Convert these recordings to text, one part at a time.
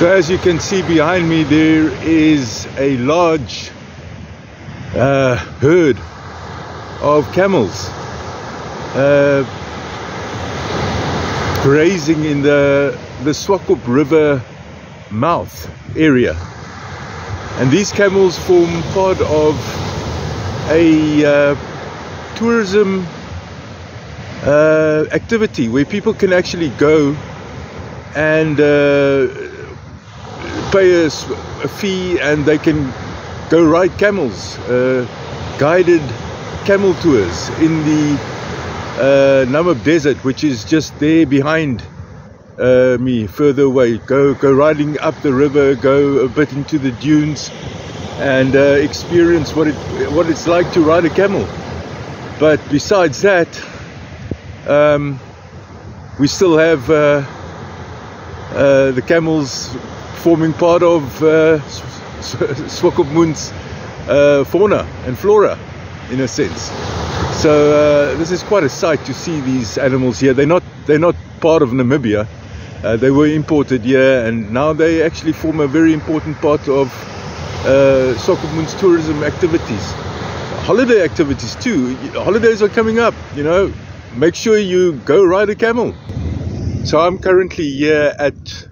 So as you can see behind me, there is a large herd of camels grazing in the Swakop River mouth area, and these camels form part of a tourism activity where people can actually go and pay a fee, and they can go ride camels, guided camel tours in the Namib Desert, which is just there behind me, further away. Go riding up the river, go a bit into the dunes, and experience what it's like to ride a camel. But besides that, we still have the camels forming part of Swakopmund's fauna and flora, in a sense. So this is quite a sight to see these animals here. They're not part of Namibia. They were imported here, and now they actually form a very important part of Swakopmund's tourism activities, holiday activities too. Holidays are coming up, you know. Make sure you go ride a camel. So I'm currently here at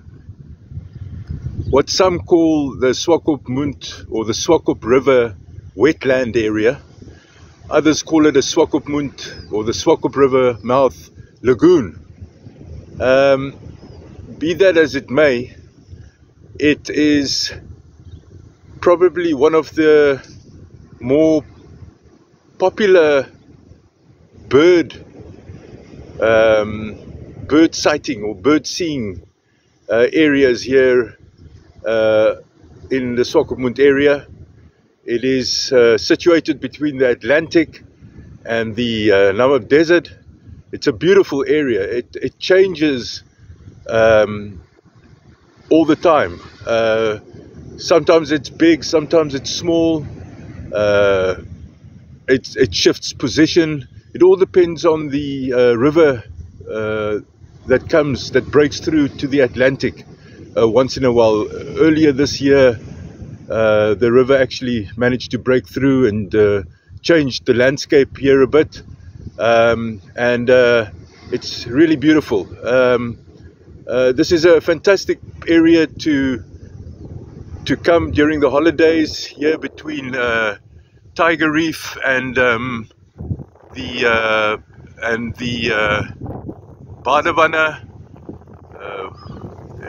what some call the Swakopmund or the Swakop River wetland area. Others call it a Swakopmund or the Swakop River mouth lagoon. Be that as it may, it is probably one of the more popular bird sighting or bird seeing areas here in the Swakopmund area. It is situated between the Atlantic and the Namib Desert. It's a beautiful area. It changes all the time. Sometimes it's big, sometimes it's small. It shifts position. It all depends on the river that breaks through to the Atlantic once in a while. Earlier this year, the river actually managed to break through and changed the landscape here a bit, and it's really beautiful. This is a fantastic area to come during the holidays here between Tiger Reef and the Baardewanne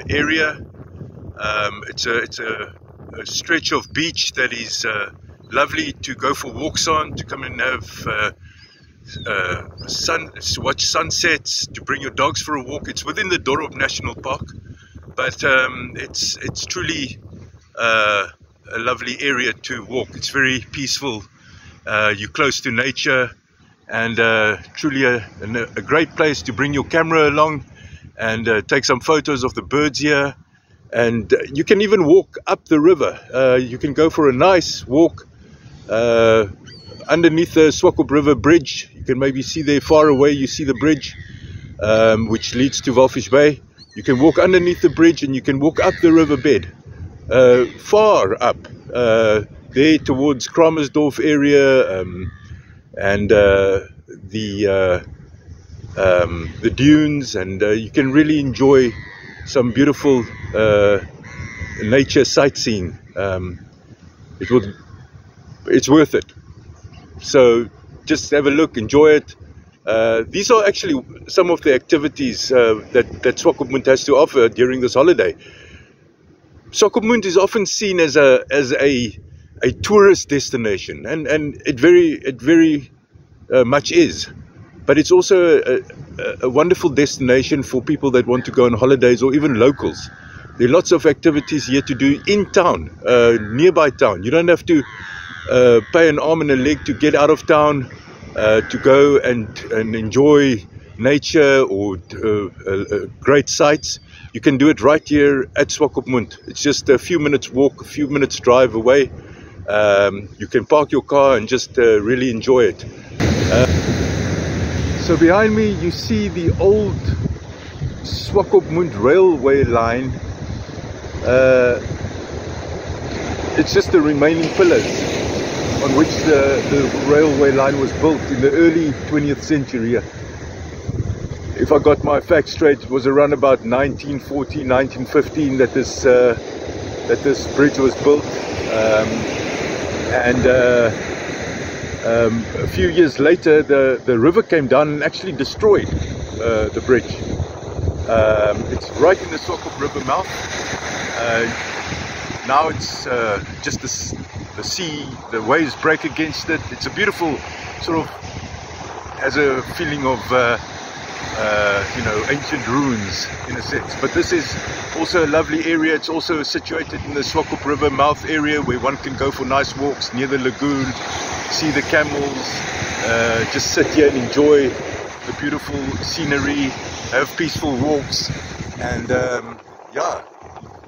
area. It's a stretch of beach that is lovely to go for walks on, to come and have watch sunsets, to bring your dogs for a walk. It's within the Dorop National Park, but it's truly a lovely area to walk. It's very peaceful. You're close to nature, and truly a great place to bring your camera along and take some photos of the birds here. And you can even walk up the river. You can go for a nice walk underneath the Swakop River Bridge. You can maybe see there far away, you see the bridge which leads to Walvis Bay. You can walk underneath the bridge, and you can walk up the riverbed, far up, there towards Kramersdorp area, and the dunes, and you can really enjoy some beautiful nature sightseeing. It's worth it. So just have a look, enjoy it. These are actually some of the activities that Swakopmund has to offer during this holiday. Swakopmund is often seen as a tourist destination, and it very much is. But it's also a wonderful destination for people that want to go on holidays, or even locals. There are lots of activities here to do in town, nearby town. You don't have to pay an arm and a leg to get out of town to go and enjoy nature or great sights. You can do it right here at Swakopmund. It's just a few minutes walk, a few minutes drive away. You can park your car and just really enjoy it. So behind me you see the old Swakopmund railway line It's just the remaining pillars on which the railway line was built in the early 20th century. If I got my facts straight, it was around about 1914, 1915 that this bridge was built, and a few years later the river came down and actually destroyed the bridge. It's right in the Swakop River mouth. Now it's just the sea, the waves break against it. It's a beautiful sort of, has a feeling of you know, ancient ruins in a sense. But this is also a lovely area. It's also situated in the Swakop River mouth area where one can go for nice walks near the lagoon, see the camels, just sit here and enjoy the beautiful scenery, have peaceful walks, and yeah,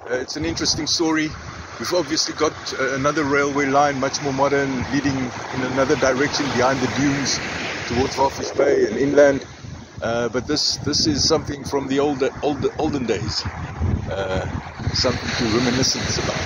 it's an interesting story. We've obviously got another railway line, much more modern, leading in another direction behind the dunes towards Walvis Bay and inland. But this is something from the olden days, something to reminiscence about.